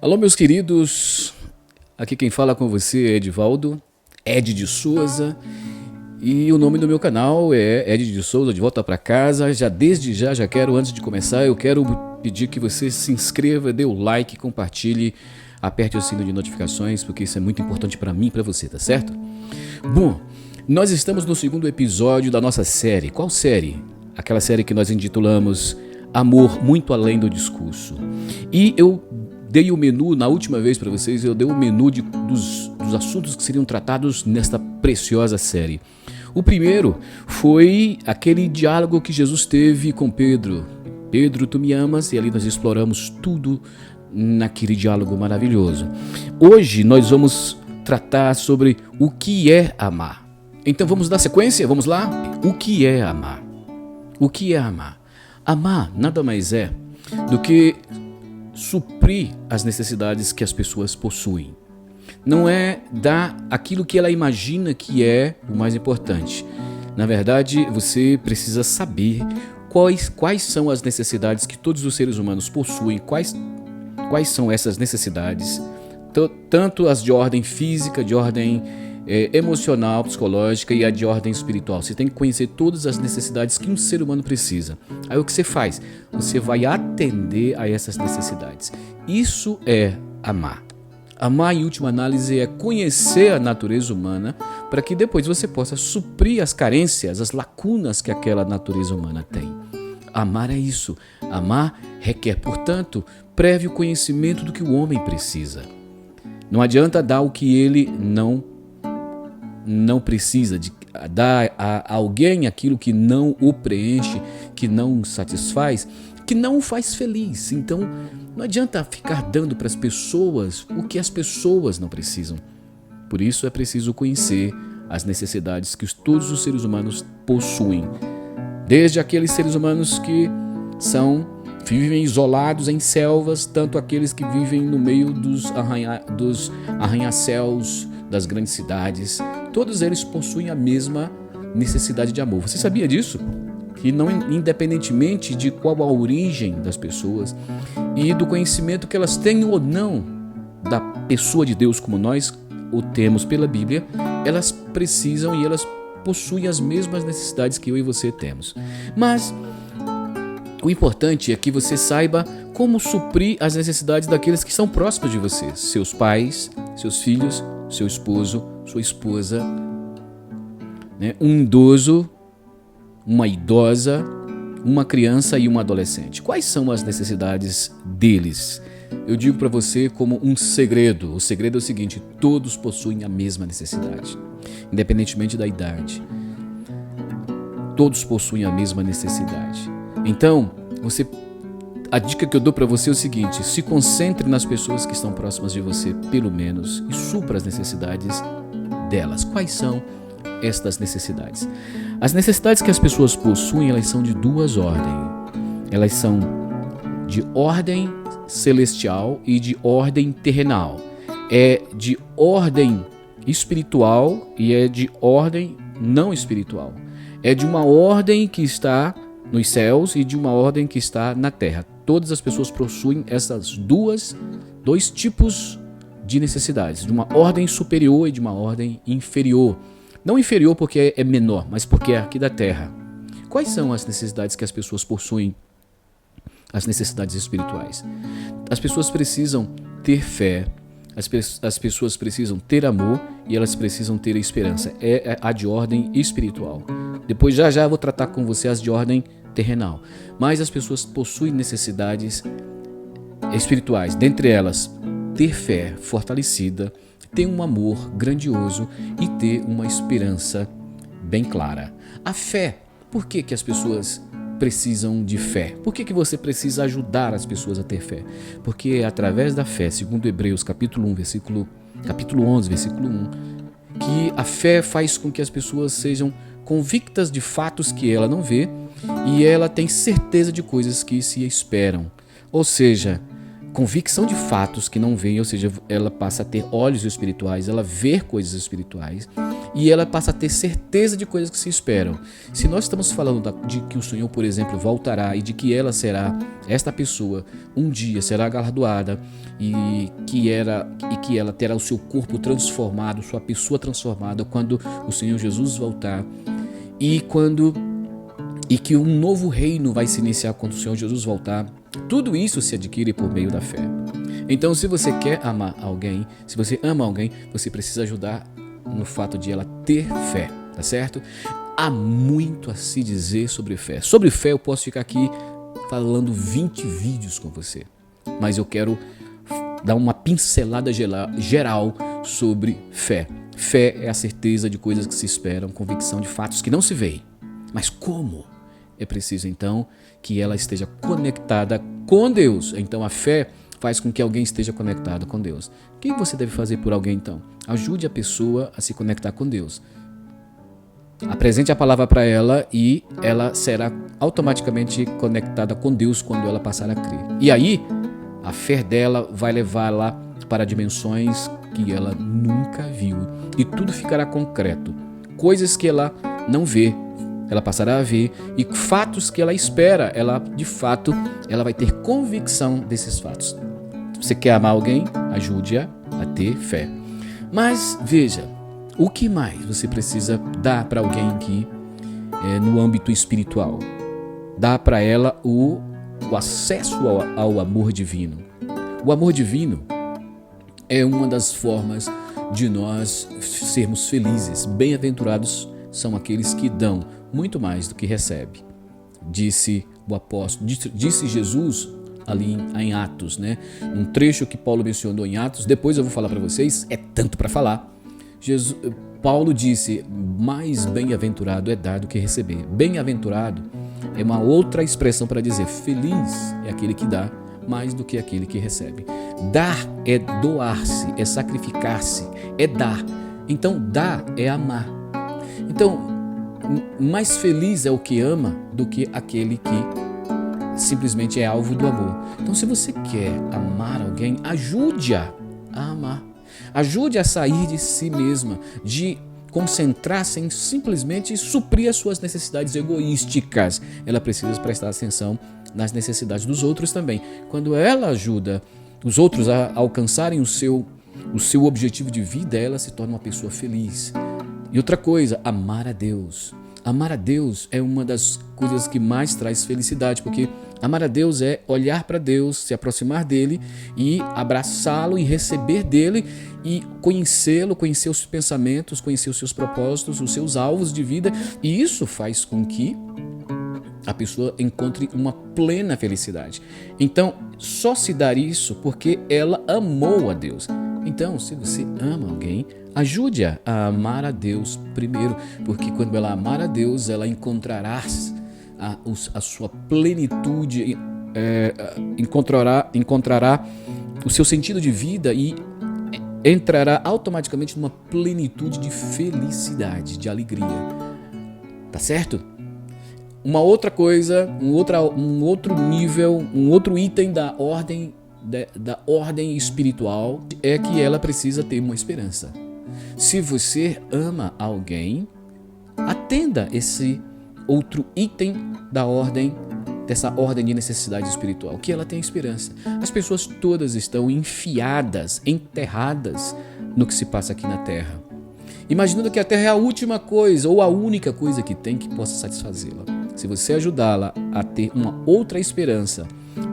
Alô, meus queridos, aqui quem fala com você é Edivaldo, Ed de Souza, e o nome do meu canal é Ed de Souza, de volta para casa. Desde já quero, antes de começar, eu quero pedir que você se inscreva, dê o like, compartilhe, aperte o sino de notificações, porque isso é muito importante para mim e para você, tá certo? Bom, nós estamos no segundo episódio da nossa série. Qual série? Aquela série que nós intitulamos Amor Muito Além do Discurso. E eu dei o menu, na última vez para vocês, eu dei o menu dos assuntos que seriam tratados nesta preciosa série. O primeiro foi aquele diálogo que Jesus teve com Pedro. Pedro, tu me amas? E ali nós exploramos tudo naquele diálogo maravilhoso. Hoje nós vamos tratar sobre o que é amar. Então vamos dar sequência? Vamos lá? O que é amar? O que é amar? Amar nada mais é do que suprir as necessidades que as pessoas possuem. Não é dar aquilo que ela imagina que é o mais importante. Na verdade, você precisa saber quais são as necessidades que todos os seres humanos possuem, quais são essas necessidades, tanto as de ordem física, de ordem emocional, psicológica e a de ordem espiritual. Você tem que conhecer todas as necessidades que um ser humano precisa. Aí o que você faz? Você vai atender a essas necessidades. Isso é amar. Amar, em última análise, é conhecer a natureza humana para que depois você possa suprir as carências, as lacunas que aquela natureza humana tem. Amar é isso. Amar requer, portanto, prévio conhecimento do que o homem precisa. Não adianta dar o que ele não precisa, de dar a alguém aquilo que não o preenche, que não o satisfaz, que não o faz feliz. Então, não adianta ficar dando para as pessoas o que as pessoas não precisam. Por isso é preciso conhecer as necessidades que todos os seres humanos possuem. Desde aqueles seres humanos que vivem isolados em selvas, tanto aqueles que vivem no meio dos arranha-céus das grandes cidades. Todos eles possuem a mesma necessidade de amor. Você sabia disso? Que não, independentemente de qual a origem das pessoas e do conhecimento que elas tenham ou não da pessoa de Deus como nós o temos pela Bíblia, elas precisam e elas possuem as mesmas necessidades que eu e você temos. Mas o importante é que você saiba como suprir as necessidades daqueles que são próximos de você. Seus pais, seus filhos, seu esposo, sua esposa, né? Um idoso, uma idosa, uma criança e um adolescente. Quais são as necessidades deles? Eu digo para você como um segredo. O segredo é o seguinte: todos possuem a mesma necessidade, independentemente da idade. Todos possuem a mesma necessidade. Então, a dica que eu dou para você é o seguinte: se concentre nas pessoas que estão próximas de você, pelo menos, e supra as necessidades delas. Quais são estas necessidades? As necessidades que as pessoas possuem, elas são de duas ordens. Elas são de ordem celestial e de ordem terrenal. É de ordem espiritual e é de ordem não espiritual. É de uma ordem que está nos céus e de uma ordem que está na terra. Todas as pessoas possuem essas dois tipos de necessidades, de uma ordem superior e de uma ordem inferior. Não inferior porque é menor, mas porque é aqui da terra. Quais são as necessidades que as pessoas possuem? As necessidades espirituais. As pessoas precisam ter fé, as pessoas precisam ter amor e elas precisam ter esperança. É a de ordem espiritual. Depois já vou tratar com você as de ordem terrenal. Mas as pessoas possuem necessidades espirituais. Dentre elas, ter fé fortalecida, ter um amor grandioso e ter uma esperança bem clara. A fé. Por que as pessoas precisam de fé? Por que você precisa ajudar as pessoas a ter fé? Porque é através da fé, segundo Hebreus capítulo 11, versículo 1, que a fé faz com que as pessoas sejam convictas de fatos que ela não vê e ela tem certeza de coisas que se esperam. Ou seja, convicção de fatos que não vêm, ou seja, ela passa a ter olhos espirituais, ela vê coisas espirituais e ela passa a ter certeza de coisas que se esperam. Se nós estamos falando de que o Senhor, por exemplo, voltará e de que esta pessoa, um dia será galardoada e que ela terá o seu corpo transformado, sua pessoa transformada quando o Senhor Jesus voltar e que um novo reino vai se iniciar quando o Senhor Jesus voltar, tudo isso se adquire por meio da fé. Então, se você quer amar alguém, se você ama alguém, você precisa ajudar no fato de ela ter fé, tá certo? Há muito a se dizer sobre fé. Sobre fé eu posso ficar aqui falando 20 vídeos com você, mas eu quero dar uma pincelada geral sobre fé. Fé é a certeza de coisas que se esperam, convicção de fatos que não se veem. Mas como? É preciso então que ela esteja conectada com Deus. Então a fé faz com que alguém esteja conectado com Deus. O que você deve fazer por alguém então? Ajude a pessoa a se conectar com Deus. Apresente a palavra para ela e ela será automaticamente conectada com Deus quando ela passar a crer. E aí, a fé dela vai levá-la para dimensões que ela nunca viu. E tudo ficará concreto. Coisas que ela não vê, ela passará a ver, e fatos que ela espera, ela vai ter convicção desses fatos. Se você quer amar alguém, ajude-a a ter fé. Mas veja, o que mais você precisa dar para alguém que no âmbito espiritual? Dá para ela o acesso ao amor divino. O amor divino é uma das formas de nós sermos felizes. Bem-aventurados são aqueles que dão muito mais do que recebe. Disse o apóstolo, disse Jesus ali em Atos, né? Um trecho que Paulo mencionou em Atos, depois eu vou falar para vocês, é tanto para falar. Paulo disse, mais bem-aventurado é dar do que receber. Bem-aventurado é uma outra expressão para dizer feliz é aquele que dá mais do que aquele que recebe. Dar é doar-se, é sacrificar-se, é dar. Então, dar é amar. Então, mais feliz é o que ama do que aquele que simplesmente é alvo do amor. Então, se você quer amar alguém, ajude-a a amar. Ajude a sair de si mesma, de concentrar-se em simplesmente suprir as suas necessidades egoísticas. Ela precisa prestar atenção nas necessidades dos outros também. Quando ela ajuda os outros a alcançarem o seu objetivo de vida, ela se torna uma pessoa feliz. E outra coisa, amar a Deus. Amar a Deus é uma das coisas que mais traz felicidade, porque amar a Deus é olhar para Deus, se aproximar dele e abraçá-lo e receber dele e conhecê-lo, conhecer os seus pensamentos, conhecer os seus propósitos, os seus alvos de vida, e isso faz com que a pessoa encontre uma plena felicidade. Então, só se dar isso porque ela amou a Deus. Então, se você ama alguém, ajude-a a amar a Deus primeiro, porque quando ela amar a Deus, ela encontrará a sua plenitude, encontrará o seu sentido de vida e entrará automaticamente numa plenitude de felicidade, de alegria. Tá certo? Uma outra coisa, um outro nível, um outro item da ordem espiritual é que ela precisa ter uma esperança. Se você ama alguém, atenda esse outro item dessa ordem de necessidade espiritual, que ela tem esperança. As pessoas todas estão enterradas no que se passa aqui na Terra, imaginando que a Terra é a última coisa ou a única coisa que tem que possa satisfazê-la. Se você ajudá-la a ter uma outra esperança,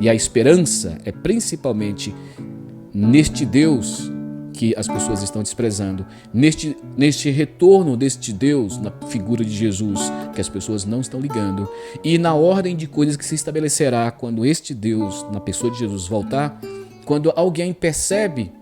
e a esperança é principalmente neste Deus que as pessoas estão desprezando, neste retorno deste Deus na figura de Jesus, que as pessoas não estão ligando, e na ordem de coisas que se estabelecerá quando este Deus, na pessoa de Jesus, voltar, quando alguém percebe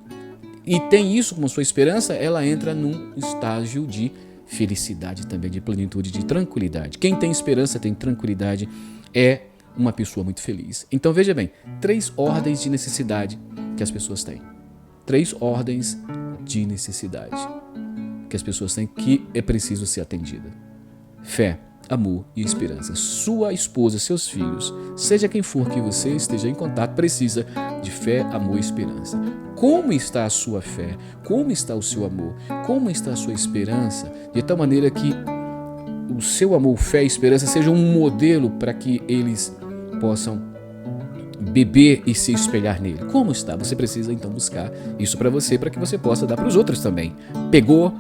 e tem isso como sua esperança, ela entra num estágio de felicidade também, de plenitude, de tranquilidade. Quem tem esperança, tem tranquilidade, é uma pessoa muito feliz. Então veja bem, 3 ordens de necessidade que as pessoas têm. 3 ordens de necessidade que as pessoas têm que é preciso ser atendida. Fé, amor e esperança. Sua esposa, seus filhos, seja quem for que você esteja em contato, precisa de fé, amor e esperança. Como está a sua fé? Como está o seu amor? Como está a sua esperança? De tal maneira que o seu amor, fé e esperança sejam um modelo para que eles possam beber e se espelhar nele. Como está? Você precisa então buscar isso para você, para que você possa dar para os outros também. Pegou?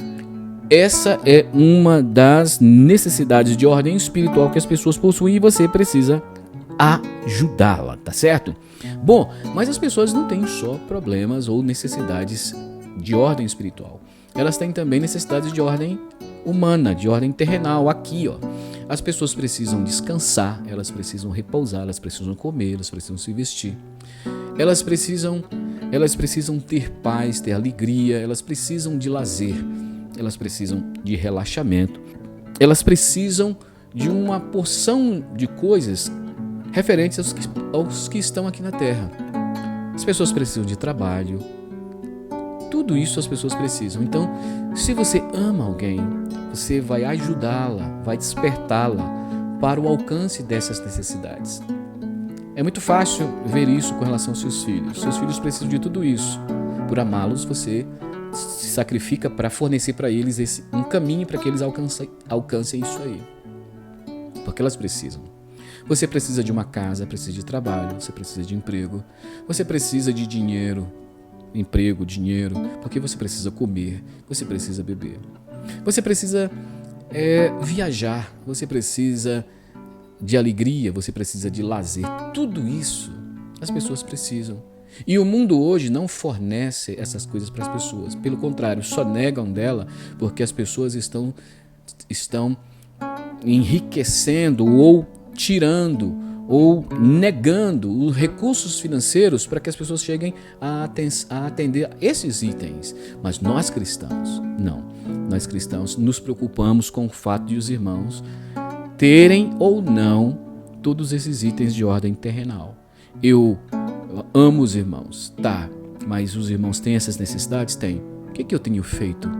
Essa é uma das necessidades de ordem espiritual que as pessoas possuem e você precisa ajudá-la, tá certo? Bom, mas as pessoas não têm só problemas ou necessidades de ordem espiritual. Elas têm também necessidades de ordem humana, de ordem terrenal, aqui, ó. As pessoas precisam descansar, elas precisam repousar, elas precisam comer, elas precisam se vestir. Elas precisam ter paz, ter alegria, elas precisam de lazer, elas precisam de relaxamento. Elas precisam de uma porção de coisas referentes aos que estão aqui na Terra. As pessoas precisam de trabalho. Tudo isso as pessoas precisam. Então, se você ama alguém, você vai ajudá-la, vai despertá-la para o alcance dessas necessidades. É muito fácil ver isso com relação aos seus filhos. Seus filhos precisam de tudo isso. Por amá-los, você se sacrifica para fornecer para eles um caminho para que eles alcancem isso aí. Porque elas precisam. Você precisa de uma casa, precisa de trabalho, você precisa de emprego, você precisa de dinheiro, emprego, dinheiro, porque você precisa comer, você precisa beber. Você precisa viajar, você precisa de alegria, você precisa de lazer. Tudo isso as pessoas precisam. E o mundo hoje não fornece essas coisas para as pessoas. Pelo contrário, só negam dela porque as pessoas estão enriquecendo ou tirando ou negando os recursos financeiros para que as pessoas cheguem a atender a esses itens. Mas nós cristãos, não. Nós cristãos nos preocupamos com o fato de os irmãos terem ou não todos esses itens de ordem terrenal. Eu amo os irmãos, tá, mas os irmãos têm essas necessidades? Tem. O que eu tenho feito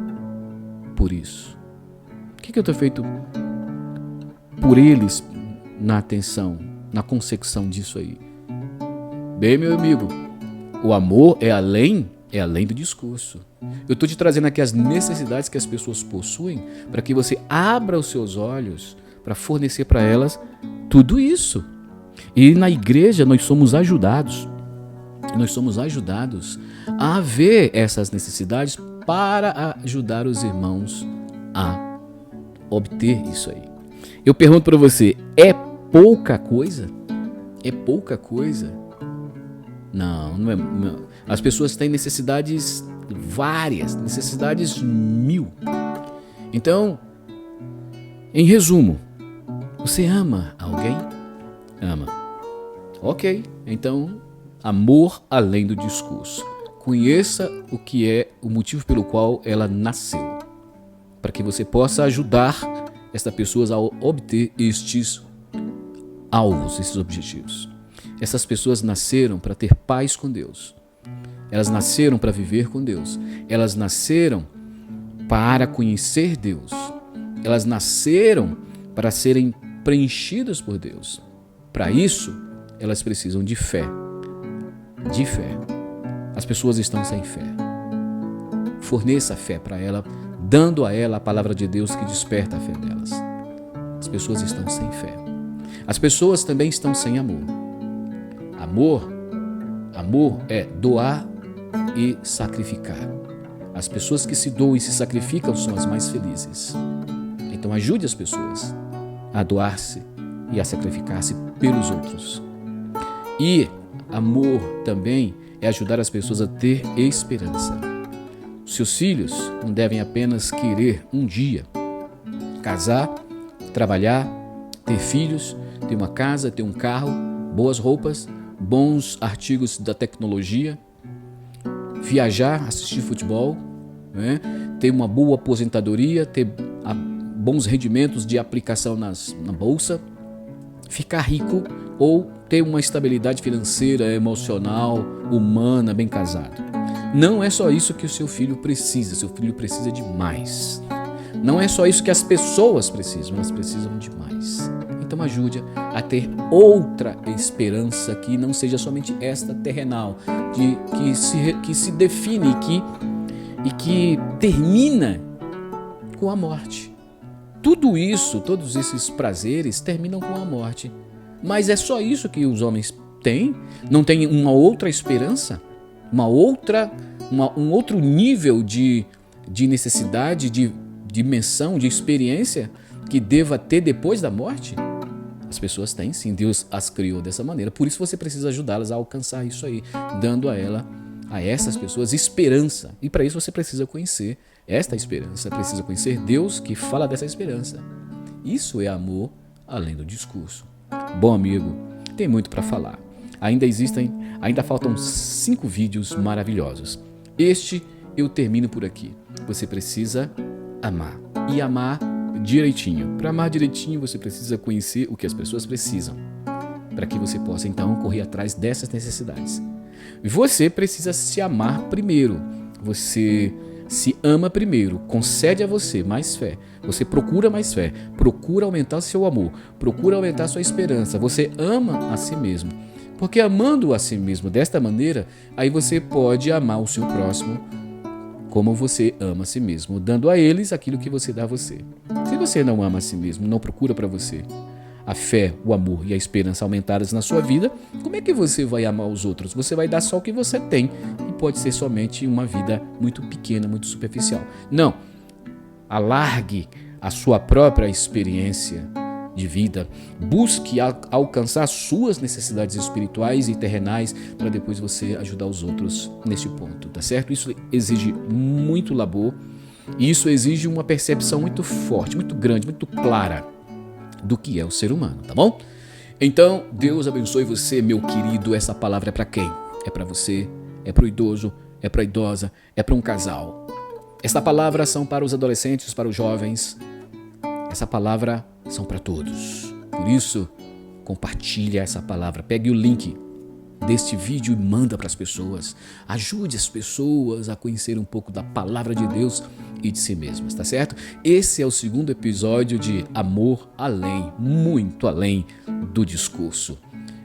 por isso? O que eu tenho feito por eles na atenção, na consecução disso aí? Bem, meu amigo, o amor é além do discurso. Eu estou te trazendo aqui as necessidades que as pessoas possuem para que você abra os seus olhos para fornecer para elas tudo isso. E na igreja nós somos ajudados a ver essas necessidades para ajudar os irmãos a obter isso aí. Eu pergunto para você, é pouca coisa? É pouca coisa? Não, não é. Não. As pessoas têm necessidades várias, necessidades 1000. Então, em resumo, você ama alguém? Ama. Ok, então, amor além do discurso. Conheça o que é o motivo pelo qual ela nasceu, para que você possa ajudar esta pessoa a obter estes alvos, esses objetivos. Essas pessoas nasceram para ter paz com Deus. Elas nasceram para viver com Deus. Elas nasceram para conhecer Deus. Elas nasceram para serem preenchidas por Deus. Para isso, elas precisam de fé. De fé. As pessoas estão sem fé. Forneça fé para ela, dando a ela a palavra de Deus que desperta a fé delas. As pessoas estão sem fé. As pessoas também estão sem amor. Amor é doar e sacrificar. As pessoas que se doam e se sacrificam são as mais felizes. Então ajude as pessoas a doar-se e a sacrificar-se pelos outros. E amor também é ajudar as pessoas a ter esperança. Seus filhos não devem apenas querer um dia casar, trabalhar, ter filhos, ter uma casa, ter um carro, boas roupas, bons artigos da tecnologia, viajar, assistir futebol, né? Ter uma boa aposentadoria, ter bons rendimentos de aplicação na bolsa, ficar rico ou ter uma estabilidade financeira, emocional, humana, bem casado. Não é só isso que o seu filho precisa de mais. Não é só isso que as pessoas precisam, elas precisam de mais. Então ajude a ter outra esperança que não seja somente esta terrenal, que se define e que termina com a morte. Tudo isso, todos esses prazeres terminam com a morte. Mas é só isso que os homens têm? Não tem uma outra esperança? Um outro nível de necessidade, de dimensão, de experiência que deva ter depois da morte? As pessoas têm sim, Deus as criou dessa maneira. Por isso você precisa ajudá-las a alcançar isso aí, dando a essas pessoas esperança. E para isso você precisa conhecer esta esperança, precisa conhecer Deus que fala dessa esperança. Isso é amor além do discurso. Bom amigo, tem muito para falar. Ainda faltam 5 vídeos maravilhosos. Este eu termino por aqui. Você precisa amar e amar direitinho. Para amar direitinho, você precisa conhecer o que as pessoas precisam, para que você possa então correr atrás dessas necessidades. Você precisa se amar primeiro. Você se ama primeiro, concede a você mais fé. Você procura mais fé, procura aumentar seu amor, procura aumentar sua esperança. Você ama a si mesmo. Porque amando a si mesmo desta maneira, aí você pode amar o seu próximo como você ama a si mesmo, dando a eles aquilo que você dá a você. Se você não ama a si mesmo, não procura para você a fé, o amor e a esperança aumentadas na sua vida, como é que você vai amar os outros? Você vai dar só o que você tem e pode ser somente uma vida muito pequena, muito superficial. Não, alargue a sua própria experiência de vida, busque alcançar suas necessidades espirituais e terrenais para depois você ajudar os outros neste ponto, tá certo? Isso exige muito labor e isso exige uma percepção muito forte, muito grande, muito clara do que é o ser humano, tá bom? Então, Deus abençoe você, meu querido. Essa palavra é para quem? É para você, é para o idoso, é para a idosa, é para um casal. Esta palavra são para os adolescentes, para os jovens. Essa palavra são para todos. Por isso, compartilhe essa palavra. Pegue o link deste vídeo e manda para as pessoas. Ajude as pessoas a conhecer um pouco da palavra de Deus e de si mesmas, tá certo? Esse é o 2º episódio de Amor Além, muito além do discurso.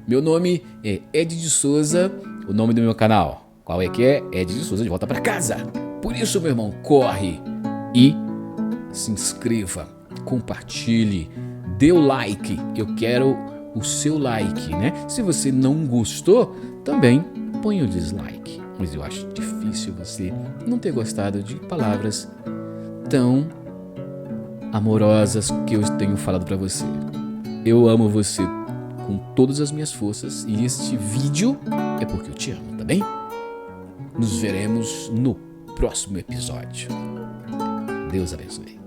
Meu nome é Ed de Souza, o nome do meu canal. Qual é que é? Ed de Souza de volta para casa. Por isso, meu irmão, corre e se inscreva, compartilhe, dê o like. Eu quero o seu like, né? Se você não gostou, também põe o dislike. Mas eu acho difícil você não ter gostado de palavras tão amorosas que eu tenho falado para você. Eu amo você com todas as minhas forças e este vídeo é porque eu te amo, tá bem? Nos veremos no próximo episódio. Deus abençoe.